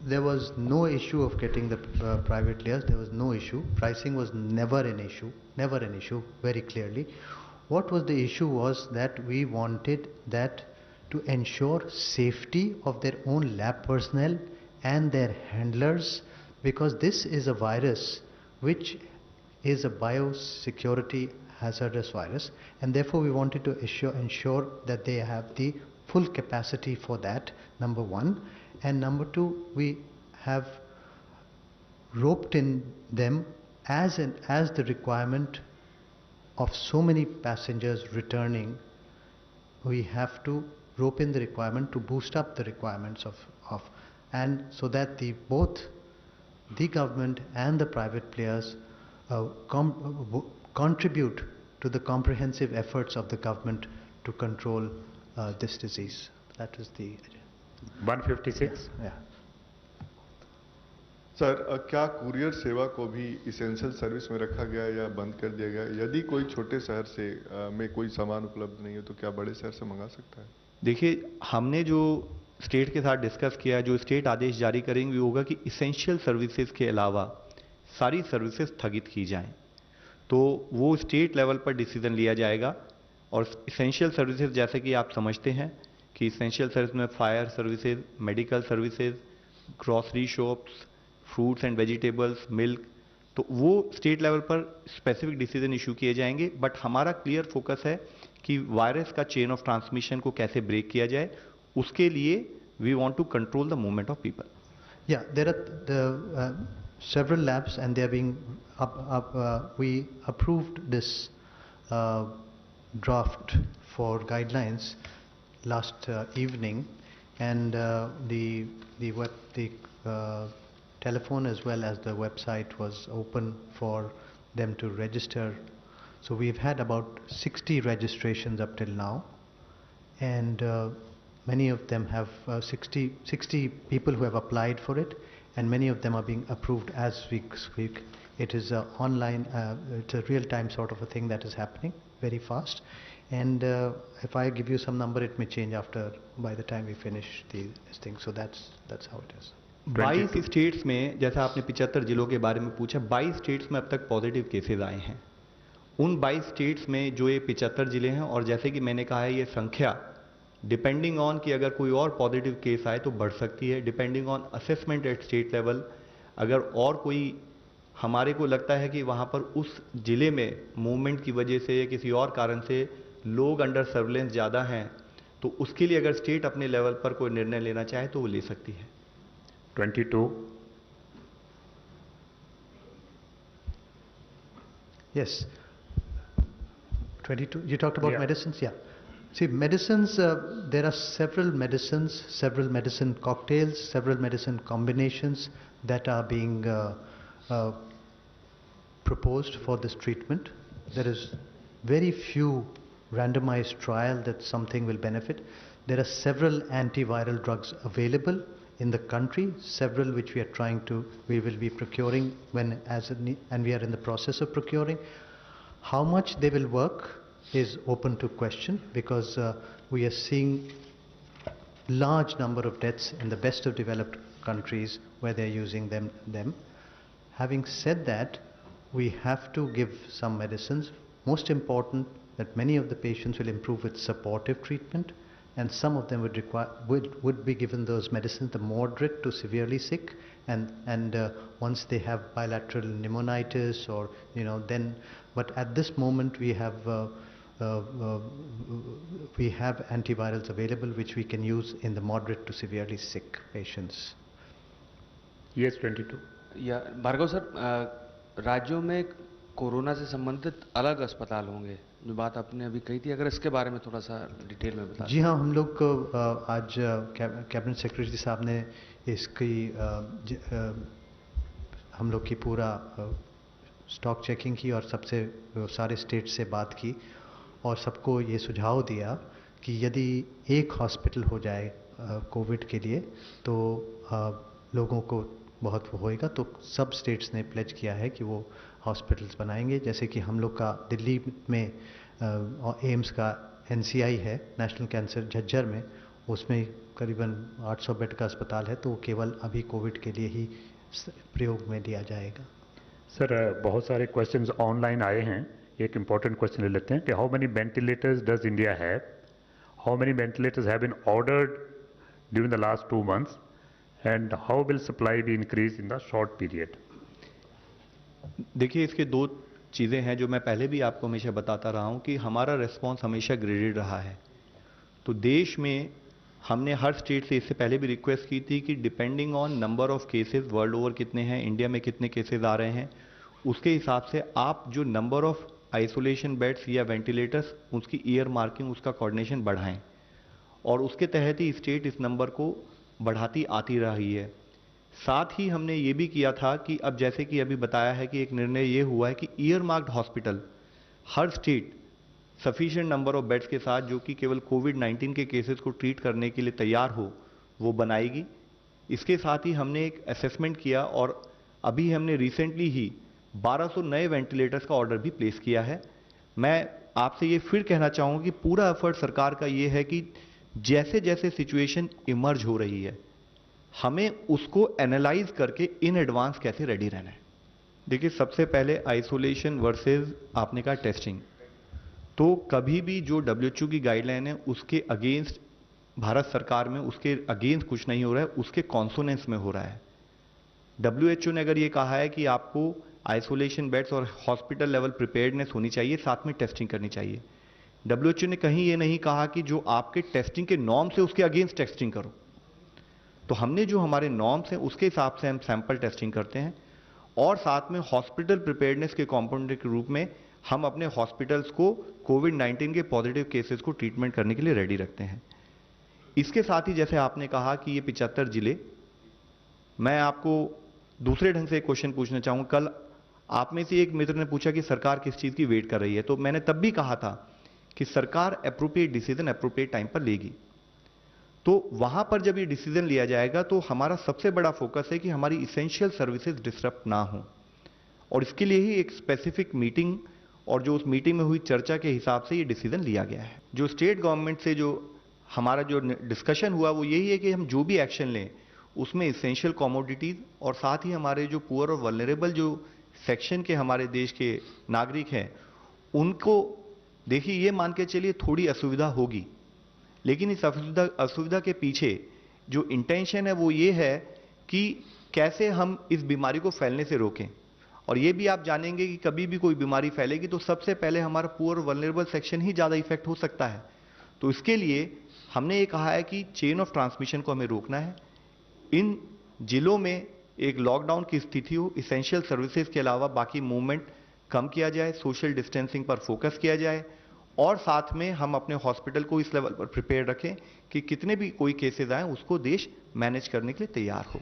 there was no issue of getting the private layers. There was no issue. Pricing was never an issue, very clearly. What was the issue was that we wanted that to ensure safety of their own lab personnel and their handlers, because this is a virus which is a biosecurity hazardous virus, and therefore we wanted to ensure that they have the full capacity for that, number one. And number two, we have roped in them as the requirement of so many passengers returning. We have to rope in the requirement to boost up the requirements of and so that both the government and the private players contribute to the comprehensive efforts of the government to control this disease. That is the 156. yeah. Sir, क्या courier सेवा को भी essential service में रखा गया या बंद कर दिया गया? यदि कोई छोटे शहर से में कोई सामान उपलब्ध नहीं है तो क्या बड़े शहर से मंगा सकता है? देखिए, हमने जो स्टेट के साथ डिस्कस किया, जो स्टेट आदेश जारी करेंगे वो होगा कि इसेंशियल सर्विसेज के अलावा सारी सर्विसेज स्थगित की जाएं। तो वो स्टेट लेवल पर डिसीजन लिया जाएगा। और इसेंशियल सर्विसेज जैसे कि आप समझते हैं कि इसेंशियल सर्विस में fire services, medical services, grocery shops, fruits and vegetables, milk, तो वो स्टेट लेवल पर स्पेसिफिक डिसीजन इशू किए जाएंगे। बट हमारा क्लियर फोकस है कि वायरस का चेन ऑफ ट्रांसमिशन को कैसे ब्रेक किया जाए, उसके लिए we want to control the movement of people. Yeah, there are several labs and they are being we approved this draft for guidelines last evening, and the telephone as well as the website was open for them to register. So we've had about 60 registrations up till now, and many of them have 60 people who have applied for it, and many of them are being approved as we speak. It is online, it's a real-time sort of a thing that is happening very fast. And if I give you some number, it may change by the time we finish this thing. So that's how it is. 22 states में, जैसा आपने 75 जिलों के बारे में पूछा, 22 states में अब तक पॉजिटिव केसेस आए हैं। उन 22 स्टेट्स में जो ये 75 जिले हैं, और जैसे कि मैंने कहा है, ये संख्या डिपेंडिंग ऑन कि अगर कोई और पॉजिटिव केस आए तो बढ़ सकती है, depending on assessment at state level. अगर और कोई हमारे को लगता है कि वहाँ पर उस जिले में मूवमेंट की वजह से या किसी और कारण से लोग अंडर सर्विलेंस ज़्यादा हैं, तो उसके लिए अगर स्टेट अपने लेवल पर कोई निर्णय लेना चाहे तो वो ले सकती है। 22. Yes. 22. You talked about medicines? Yeah. See, medicines, there are several medicine cocktails, several medicine combinations that are being proposed for this treatment. There is very few randomized trial that something will benefit. There are several antiviral drugs available in the country, several which we will be procuring and we are in the process of procuring. How much they will work is open to question, because we are seeing large number of deaths in the best of developed countries where they are using them. Having said that, we have to give some medicines. Most important, that many of the patients will improve with supportive treatment, and some of them would be given those medicines, the moderate to severely sick, and once they have bilateral pneumonitis or then. But at this moment we have antivirals available which we can use in the moderate to severely sick patients. Yes, 22. या Bhargava sir, राज्यों में corona से संबंधित अलग अस्पताल होंगे, जो बात आपने अभी कही थी, अगर इसके बारे में थोड़ा सा डिटेल में बता। जी हाँ, हम लोग को आज कैबिनेट सेक्रेटरी साहब ने इसकी हम लोग की पूरा स्टॉक चेकिंग की और सारे स्टेट से बात की और सबको ये सुझाव दिया कि यदि एक हॉस्पिटल हो जाए कोविड के लिए तो लोगों को बहुत होएगा, तो सब स्टेट्स ने प्लेज किया है कि वो हॉस्पिटल्स बनाएंगे। जैसे कि हम लोग का दिल्ली में एम्स का NCI है, नेशनल कैंसर झज्जर में, उसमें करीबन 800 बेड का अस्पताल है, तो वो केवल अभी कोविड के लिए ही प्रयोग में लिया जाएगा। सर बहुत सारे क्वेश्चंस ऑनलाइन आए हैं, एक इम्पोर्टेंट क्वेश्चन ले लेते हैं कि how many ventilators does India have, how many ventilators have been ordered during the last 2 months and how will supply be increase in the short period. देखिए, इसके दो चीज़ें हैं जो मैं पहले भी आपको हमेशा बताता रहा हूं कि हमारा रिस्पांस हमेशा ग्रेडेड रहा है। तो देश में हमने हर स्टेट से इससे पहले भी रिक्वेस्ट की थी कि depending on number of cases world over कितने हैं, इंडिया में कितने केसेस आ रहे हैं, उसके हिसाब से आप जो नंबर ऑफ आइसोलेशन बेड्स या वेंटिलेटर्स उसकी ईयर मार्किंग, उसका कोऑर्डिनेशन बढ़ाएं। और उसके तहत ही स्टेट इस नंबर को बढ़ाती आती रही है। साथ ही हमने ये भी किया था कि अब जैसे कि अभी बताया है कि एक निर्णय ये हुआ है कि year marked hospital her state sufficient number of beds के साथ, जो कि केवल कोविड-19 के केसेस को ट्रीट करने के लिए तैयार हो, वो बनाएगी। इसके साथ ही हमने एक असेसमेंट किया और अभी हमने रिसेंटली ही 1200 नए वेंटिलेटर्स का ऑर्डर भी प्लेस किया है। मैं आपसे ये फिर कहना चाहूँगा कि पूरा एफर्ट सरकार का ये है कि जैसे जैसे सिचुएशन इमर्ज हो रही है, हमें उसको एनालाइज करके इन एडवांस कैसे रेडी रहना है। देखिए, सबसे पहले आइसोलेशन वर्सेस आपने कहा टेस्टिंग, तो कभी भी जो WHO की गाइडलाइन है उसके अगेंस्ट भारत सरकार में उसके अगेंस्ट कुछ नहीं हो रहा है, उसके कॉन्सोनेंस में हो रहा है। WHO ने अगर ये कहा है कि आपको आइसोलेशन बेड्स और हॉस्पिटल लेवल प्रिपेयर्डनेस होनी चाहिए, साथ में टेस्टिंग करनी चाहिए। WHO ने कहीं ये नहीं कहा कि जो आपके टेस्टिंग के नॉर्म से उसके अगेंस्ट टेस्टिंग करो। तो हमने जो हमारे नॉर्म्स हैं उसके हिसाब से हम सैंपल टेस्टिंग करते हैं और साथ में हॉस्पिटल प्रिपेयर्डनेस के कंपोनेंट के रूप में हम अपने हॉस्पिटल्स को कोविड-19 के पॉजिटिव केसेस को ट्रीटमेंट करने के लिए रेडी रखते हैं। इसके साथ ही जैसे आपने कहा कि ये 75 जिले, मैं आपको दूसरे ढंग से एक क्वेश्चन पूछना चाहूँगा। कल आप में से एक मित्र ने पूछा कि सरकार किस चीज़ की वेट कर रही है, तो मैंने तब भी कहा था कि सरकार एप्रोप्रिएट डिसीजन एप्रोप्रिएट टाइम पर लेगी। तो वहां पर जब ये डिसीजन लिया जाएगा तो हमारा सबसे बड़ा फोकस है कि हमारी इसेंशियल सर्विसेज डिस्टर्ब ना हो, और इसके लिए ही एक स्पेसिफिक मीटिंग और जो उस मीटिंग में हुई चर्चा के हिसाब से ये डिसीजन लिया गया है। जो स्टेट गवर्नमेंट से जो हमारा जो डिस्कशन हुआ वो यही है कि हम जो भी एक्शन लें उसमें इसेंशियल कमोडिटीज और साथ ही हमारे जो पुअर और वल्नरेबल जो सेक्शन के हमारे देश के नागरिक हैं उनको, देखिए ये मान के चलिए थोड़ी असुविधा होगी, लेकिन इस असुविधा के पीछे जो इंटेंशन है वो ये है कि कैसे हम इस बीमारी को फैलने से रोकें। और ये भी आप जानेंगे कि कभी भी कोई बीमारी फैलेगी तो सबसे पहले हमारा पुअर वल्नरेबल सेक्शन ही ज़्यादा इफेक्ट हो सकता है। तो इसके लिए हमने ये कहा है कि चेन ऑफ ट्रांसमिशन को हमें रोकना है। इन जिलों में एक लॉकडाउन की स्थिति हो, इसेंशियल सर्विसेज के अलावा बाकी मूवमेंट कम किया जाए, सोशल डिस्टेंसिंग पर फोकस किया जाए और साथ में हम अपने हॉस्पिटल को इस लेवल पर प्रिपेयर रखें कि कितने भी कोई केसेस आए उसको देश मैनेज करने के लिए तैयार हो।